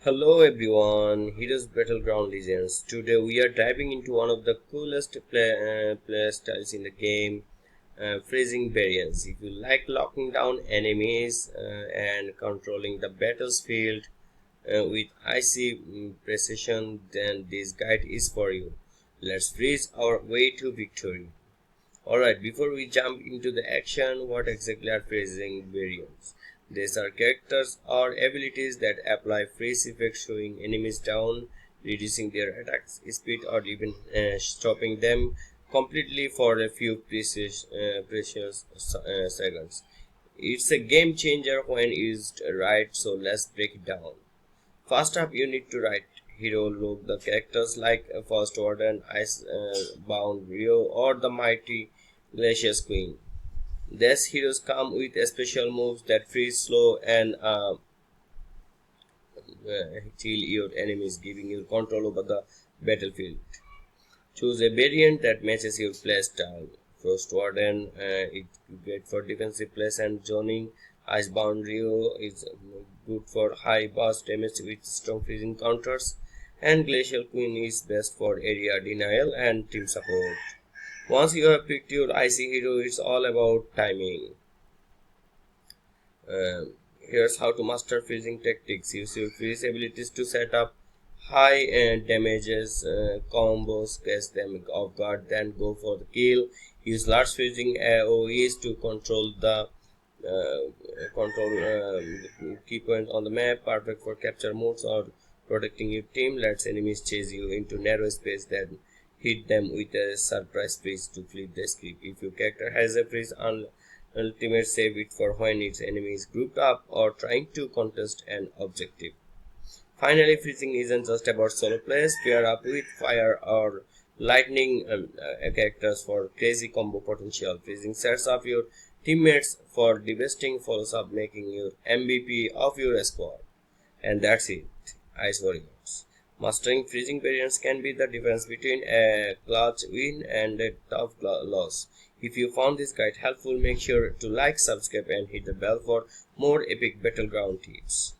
Hello everyone, Heroes Battleground Legends. Today we are diving into one of the coolest play styles in the game, freezing variants. If you like locking down enemies and controlling the battlefield with icy precision, then this guide is for you. Let's freeze our way to victory. Alright, before we jump into the action, what exactly are freezing variants? These are characters or abilities that apply freeze effects, slowing enemies down, reducing their attack speed, or even stopping them completely for a few precious seconds. It's a game changer when used right, so let's break it down. First up, you need to write hero look. The characters like First Warden, Icebound Rio, or the mighty Glacius Queen. These heroes come with special moves that freeze, slow, and heal your enemies, giving you control over the battlefield. Choose a variant that matches your playstyle. Frost Warden is great for defensive plays and zoning. Icebound Rio is good for high burst damage with strong freezing counters. And Glacial Queen is best for area denial and team support. Once you have picked your icy hero, it's all about timing. Uh, Here's how to master freezing tactics. Use your freeze abilities to set up high damages combos, catch them off guard, then go for the kill. Use large freezing AoEs to control the key points on the map, perfect for capture modes or protecting your team. Let enemies chase you into narrow space, then hit them with a surprise freeze to flip the script. If your character has a freeze, ultimate save it for when its enemy is grouped up or trying to contest an objective. Finally, freezing isn't just about solo plays. Pair up with fire or lightning characters for crazy combo potential. Freezing sets up your teammates for devastating follows up, making you MVP of your squad. And that's it, Ice Warriors. Mastering freezing variants can be the difference between a clutch win and a tough loss. If you found this guide helpful, make sure to like, subscribe, and hit the bell for more epic battleground tips.